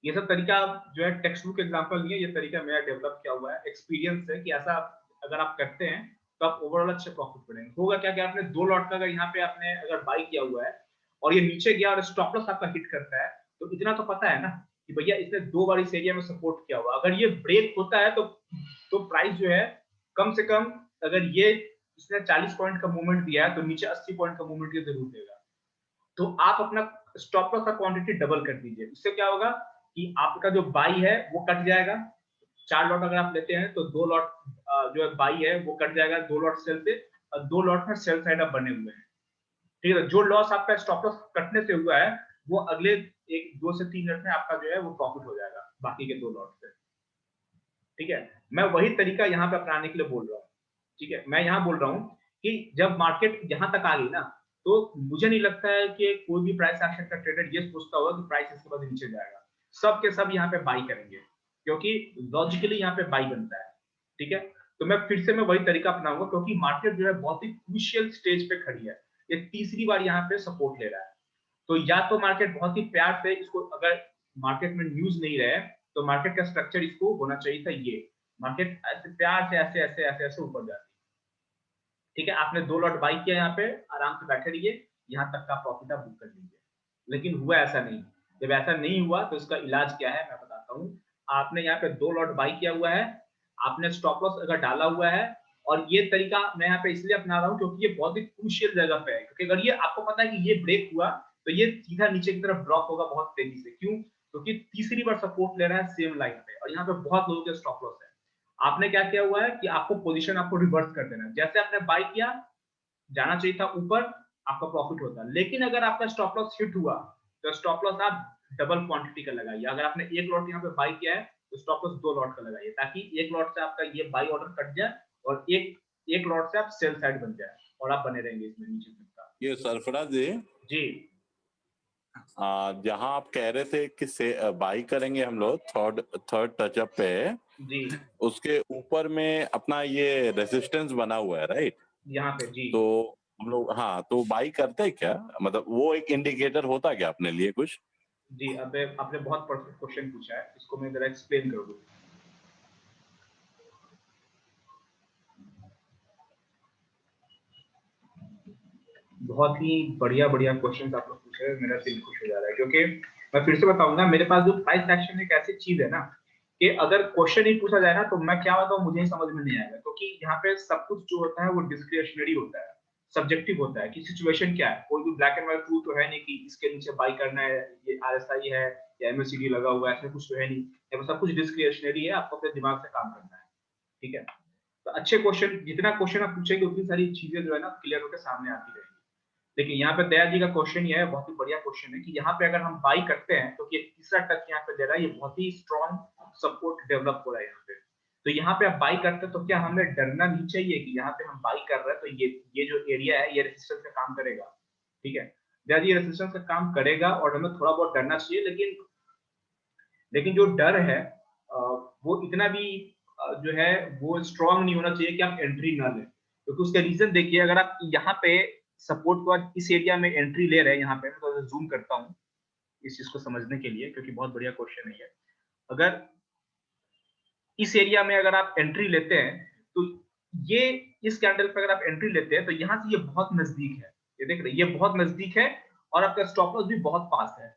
[SPEAKER 1] ये सब तरीका जो है टेक्स्ट बुक एग्जांपल नहीं है, ये तरीका मेरा डेवलप किया हुआ है एक्सपीरियंस से, कि ऐसा अगर आप करते हैं तो आप ओवरऑल अच्छे प्रॉफिट पड़ेंगे। होगा क्या कि आपने 2 लॉट का अगर यहाँ पे आपने अगर बाई किया हुआ है और ये नीचे गया और स्टॉप लॉस आपका हिट करता है, तो इतना तो पता है ना कि भैया इसने 2 बार इस एरिया में सपोर्ट किया हुआ। अगर ये ब्रेक होता है तो प्राइस जो है कम से कम, अगर ये इसने 40 पॉइंट का मूवमेंट दिया है तो नीचे 80 पॉइंट का मूवमेंट ये जरूर देगा। तो आप अपना स्टॉप लॉस का क्वांटिटी डबल कर दीजिए। इससे क्या होगा कि आपका जो बाई है वो कट जाएगा। 4 लॉट अगर आप लेते हैं तो 2 लॉट जो है बाई है वो कट जाएगा 2 लॉट सेल से, और 2 लॉट में सेल साइड आप बने हुए हैं। ठीक है, जो लॉस आपका स्टॉप लॉस कटने से हुआ है वो अगले 1-2 से 3 मिनट में आपका जो है वो प्रॉफिट हो जाएगा बाकी के 2 लॉट से। ठीक है, मैं वही तरीका यहाँ पे अपनाने के लिए बोल रहा हूँ। ठीक है, मैं यहाँ बोल रहा हूँ कि जब मार्केट यहाँ तक आ गई ना, तो मुझे नहीं लगता है कि कोई भी प्राइस एक्शन का ट्रेडर ये सोचता होगा कि प्राइस इसके बाद नीचे जाएगा। सब के सब यहाँ पे बाई करेंगे क्योंकि लॉजिकली यहाँ पे बाई बनता है। ठीक है, तो मैं फिर से वही तरीका अपनाऊंगा क्योंकि मार्केट जो है बहुत ही क्रूशियल स्टेज पे खड़ी है। ये तीसरी बार यहाँ पे सपोर्ट ले रहा है। तो या तो मार्केट बहुत ही प्यार से इसको, अगर मार्केट में न्यूज नहीं रहे तो मार्केट का स्ट्रक्चर इसको होना चाहिए था ये, मार्केट ऐसे प्यार से ऐसे ऐसे ऐसे ऐसे ऊपर जाती। ठीक है, आपने 2 लॉट बाई किया, यहाँ पे आराम से बैठे रहिए, यहाँ तक का प्रॉफिट आप बुक कर लीजिए। लेकिन हुआ ऐसा नहीं। जब ऐसा नहीं हुआ तो इसका इलाज क्या है मैं बताता हूँ। आपने यहाँ पे 2 लॉट बाई किया हुआ है, आपने स्टॉप लॉस अगर डाला हुआ है, और ये तरीका मैं यहाँ पे इसलिए अपना रहा हूँ क्योंकि ये बहुत ही क्रूशियल जगह पे है, क्योंकि अगर ये आपको पता है कि ये ब्रेक हुआ तो ये सीधा नीचे की तरफ ड्रॉप होगा बहुत तेजी से। क्यों? क्योंकि तीसरी बार सपोर्ट ले रहा है सेम लाइन पे, और यहाँ पे बहुत लोगों के स्टॉप लॉस है। आपने क्या किया हुआ है कि आपको पोजीशन आपको रिवर्स कर देना है। जैसे आपने बाय किया, जाना चाहिए था ऊपर, आपका प्रॉफिट होता। लेकिन अगर आपका स्टॉप लॉस हिट हुआ तो स्टॉप लॉस आप डबल क्वांटिटी का लगाइए। अगर आपने 1 लॉट यहाँ पे बाय किया है तो स्टॉप लॉस 2 लॉट का लगाइए, ताकि 1 लॉट से आपका ये बाय ऑर्डर कट जाए और एक लॉट से आप सेल साइड बन जाए और आप बने रहेंगे इसमें नीचे तक।
[SPEAKER 3] ये सरफराज
[SPEAKER 1] जी,
[SPEAKER 3] जहां आप कह रहे थे कि से बाई करेंगे हम लोग थर्ड टचअप पे
[SPEAKER 1] जी,
[SPEAKER 3] उसके ऊपर में अपना ये रेजिस्टेंस बना हुआ है, राइट?
[SPEAKER 1] यहाँ पे जी।
[SPEAKER 3] तो हम लोग, हाँ, तो बाई करते हैं क्या? मतलब वो एक इंडिकेटर होता है क्या अपने लिए कुछ?
[SPEAKER 1] जी, अब आपने बहुत परफेक्ट क्वेश्चन पूछा है, इसको मैं जरा एक्सप्लेन करूँ। बहुत ही बढ़िया बढ़िया क्वेश्चन आप लोग पूछ रहे हैं, मेरा दिल खुश हो जा रहा है, क्योंकि मैं फिर से बताऊंगा, मेरे पास जो प्राइस एक्शन एक ऐसी चीज है ना कि अगर क्वेश्चन ही पूछा जाए ना तो मैं क्या बताऊं, मुझे ही समझ में नहीं आएगा, क्योंकि यहाँ पे सब कुछ जो होता है वो डिस्क्रिशनरी होता है, सब्जेक्टिव होता है कि सिचुएशन क्या है। कोई भी ब्लैक एंड व्हाइट रूल तो है नहीं कि इसके नीचे बाई करना है, ये आरएसआई है या एमएसीडी लगा हुआ है, ऐसा कुछ तो है नहीं। ये सब कुछ डिस्क्रिशनरी है, आपको अपने दिमाग से काम करना है। ठीक है, तो अच्छे क्वेश्चन, जितना क्वेश्चन आप पूछेंगे उतनी सारी चीजें जो है ना क्लियर होकर सामने आती रहेंगी। लेकिन यहाँ पे दया जी का क्वेश्चन ये है, बहुत ही बढ़िया क्वेश्चन है कि यहाँ पे अगर हम बाई करते हैं तो ये तीसरा टच यहाँ पे दे रहा है, ये बहुत ही स्ट्रॉन्ग सपोर्ट डेवलप हो रहा है यहाँ पे। तो यहाँ पे आप बाई करते हैं तो क्या हमें डरना नहीं चाहिए कि यहाँ पे हम बाई कर रहे हैं तो ये जो एरिया है ये रेजिस्टेंस का काम करेगा। ठीक है, दया जी रेजिस्टेंस का काम करेगा और हमें थोड़ा बहुत डरना चाहिए, लेकिन जो डर है वो इतना भी जो है वो स्ट्रॉन्ग नहीं होना चाहिए कि आप एंट्री ना लें। क्योंकि उसका रीजन देखिए, अगर आप यहाँ पे सपोर्ट को इस एरिया में एंट्री ले रहे हैं, यहाँ पे मैं तो जूम करता हूँ इस चीज को समझने के लिए, क्योंकि बहुत बढ़िया क्वेश्चन है ये। अगर इस एरिया में अगर आप एंट्री लेते हैं तो ये इस कैंडल पर अगर आप एंट्री लेते हैं तो यहाँ से ये बहुत नजदीक है, ये देख रहे हैं, ये बहुत नजदीक है और आपका स्टॉप लॉस भी बहुत पास है।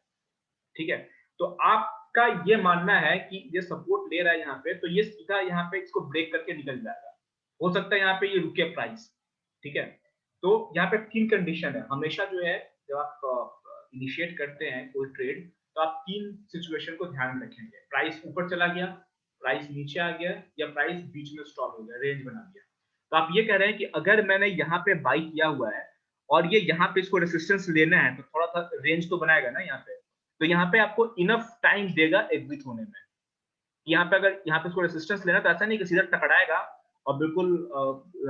[SPEAKER 1] ठीक है, तो आपका ये मानना है कि ये सपोर्ट ले रहा है यहाँ पे, तो ये सीधा यहाँ पे इसको ब्रेक करके निकल जाएगा। हो सकता है यहाँ पे ये रुके प्राइस। ठीक है, तो यहाँ पे 3 कंडीशन है हमेशा जो है, जब आप इनिशिएट करते हैं कोई ट्रेड तो आप 3 सिचुएशन को ध्यान में रखेंगे। प्राइस ऊपर चला गया, प्राइस नीचे आ गया, या प्राइस बीच में स्टॉप हो गया, रेंज बना दिया। तो आप ये कह रहे हैं कि अगर मैंने यहाँ पे बाई किया हुआ है और ये यहाँ पे इसको रेसिस्टेंस लेना है तो थोड़ा सा रेंज तो बनाएगा ना यहाँ पे, तो यहाँ पे आपको इनफ टाइम देगा एग्जिट होने में। यहाँ पे अगर यहाँ पे इसको रेसिस्टेंस लेना तो ऐसा नहीं कि सीधा टकराएगा और बिल्कुल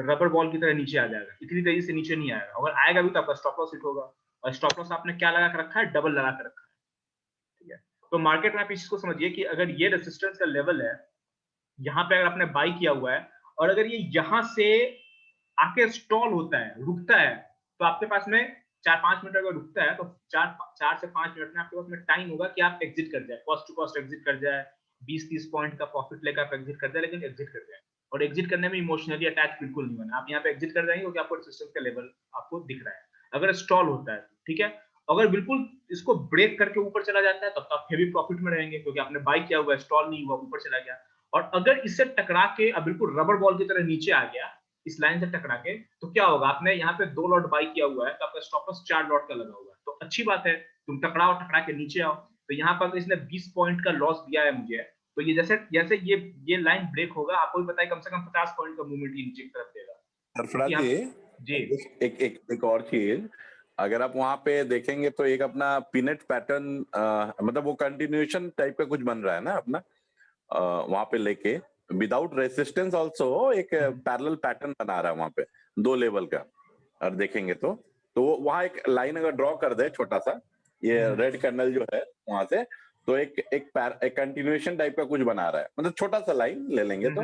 [SPEAKER 1] रबर बॉल की तरह नीचे आ जाएगा, इतनी तेजी से नीचे नहीं आएगा। अगर आएगा भी तो आपका स्टॉप लॉस हिट होगा, और स्टॉप लॉस आपने क्या लगा कर रखा है, डबल लगा कर रखा है। ठीक है, तो मार्केट में आप इस चीज को समझिए कि अगर ये रेसिस्टेंस का लेवल है, यहाँ पे अगर आपने बाई किया हुआ है और अगर ये यहाँ से आके स्टॉल होता है, रुकता है, तो आपके पास में 4-5 मिनट अगर रुकता है तो 4 से 5 मिनट में आपके पास में टाइम होगा कि आप एग्जिट कर जाए, कॉस्ट टू कॉस्ट एग्जिट कर जाए, 20-30 पॉइंट का प्रॉफिट लेकर आप एग्जिट कर जाए, लेकिन एग्जिट कर जाए। और एग्जिट करने में इमोशनली अटैच बिल्कुल नहीं होना। आप यहाँ पे एग्जिट कर जाएंगे क्योंकि आपको रेजिस्टेंस का लेवल आपको दिख रहा है। अगर स्टॉल होता है, ठीक है, अगर बिल्कुल इसको ब्रेक करके ऊपर चला जाता है तब तो आप हेवी प्रॉफिट में रहेंगे, क्योंकि आपने बाई किया हुआ है, स्टॉल नहीं हुआ, ऊपर चला गया। और अगर इससे टकरा के अब बिल्कुल रबर बॉल की तरह नीचे आ गया, इस लाइन से टकरा के, तो क्या होगा, आपने यहाँ पे 2 लॉट बाई किया हुआ है तो आपका स्टॉप लॉस 4 लॉट का लगा हुआ है। तो अच्छी बात है, तुम टकरा के नीचे आओ। तो यहाँ पर इसने 20 पॉइंट का लॉस दिया है मुझे, तो ये जैसे जैसे ये लाइन ब्रेक होगा, आपको भी पता है कम से कम 50 पॉइंट का मूवमेंट नीचे की तरफ देगा।
[SPEAKER 3] सरफराज जी,
[SPEAKER 1] जी
[SPEAKER 3] एक और चीज, अगर आप वहां पे देखेंगे तो एक अपना पीनट पैटर्न, मतलब वो कंटिन्यूएशन टाइप का कुछ बन रहा है ना अपना, वहां पे लेके विदाउट रेसिस्टेंस ऑल्सो एक पैरेलल पैटर्न बना रहा है वहां पे 2 लेवल का। और देखेंगे तो वहां एक लाइन अगर ड्रॉ कर दे छोटा सा, ये रेड कैंडल जो है वहां से, तो एक कंटिन्यूएशन टाइप का कुछ बना रहा है, मतलब छोटा सा लाइन ले लेंगे तो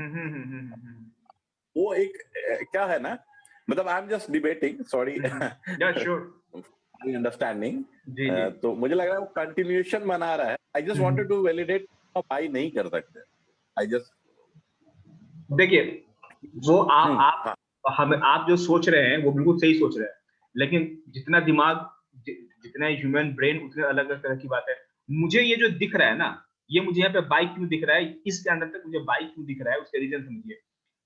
[SPEAKER 3] वो एक क्या है ना, मतलब I am just debating, sorry,
[SPEAKER 1] या श्योर,
[SPEAKER 3] अंडरस्टैंडिंग।
[SPEAKER 1] जी जी,
[SPEAKER 3] तो मुझे लग रहा है वो कंटिन्यूएशन बना रहा है। I just wanted to validate, buy नहीं कर सकते, आई जस्ट,
[SPEAKER 1] देखिए वो
[SPEAKER 3] हाँ,
[SPEAKER 1] आप जो सोच रहे हैं वो बिल्कुल सही सोच रहे हैं, लेकिन जितना दिमाग, जितना ह्यूमन ब्रेन, उतने अलग अलग तरह की बात है। मुझे ये जो दिख रहा है ना, ये मुझे यहाँ पे बाइक क्यों दिख रहा है, इस कैंडल तक मुझे बाइक क्यों दिख रहा है, उसके रीजन समझिए।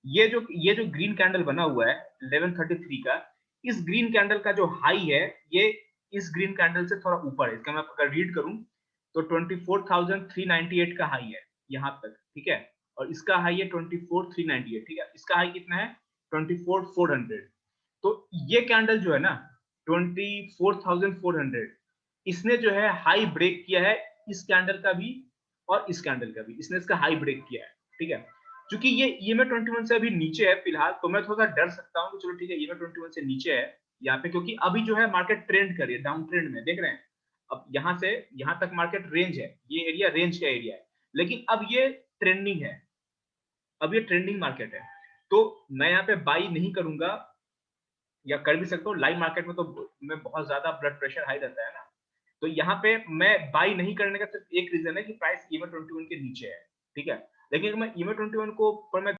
[SPEAKER 1] ये जो ग्रीन कैंडल बना हुआ है 1133 का, इस ग्रीन कैंडल का जो हाई है, ये इस ग्रीन कैंडल से थोड़ा ऊपर है। इसका मैं अगर रीड करूं तो 24,398 का हाई है यहां तक, ठीक है, और इसका हाई है 24,398, ठीक है, इसका हाई कितना है 24,400। तो ये कैंडल जो है ना 24,400, इसने जो है हाई ब्रेक किया है, इस कैंडल का भी और इस कैंडल का भी, इसने इसका हाई ब्रेक किया है, ठीक है। क्योंकि ये मैं 21 से अभी नीचे है फिलहाल, तो मैं थोड़ा डर सकता हूँ कि चलो ठीक है, ये मैं 21 से नीचे है यहाँ पे, क्योंकि अभी जो है मार्केट ट्रेंड कर रही है, डाउन ट्रेंड में, देख रहे हैं। अब यहाँ से यहाँ तक मार्केट रेंज है, ये एरिया रेंज का एरिया है, लेकिन अब ये ट्रेंडिंग है, अब ये ट्रेंडिंग मार्केट है। तो मैं यहाँ पे बाई नहीं करूंगा, या कर भी सकता हूँ, लाइव मार्केट में तो मैं बहुत ज्यादा ब्लड प्रेशर हाई रहता है ना, तो यहाँ पे मैं बाई नहीं करने का सिर्फ एक रीजन है कि प्राइस EMA 21 के नीचे है, ठीक है। लेकिन अगर मैं EMA 21 को पर मैं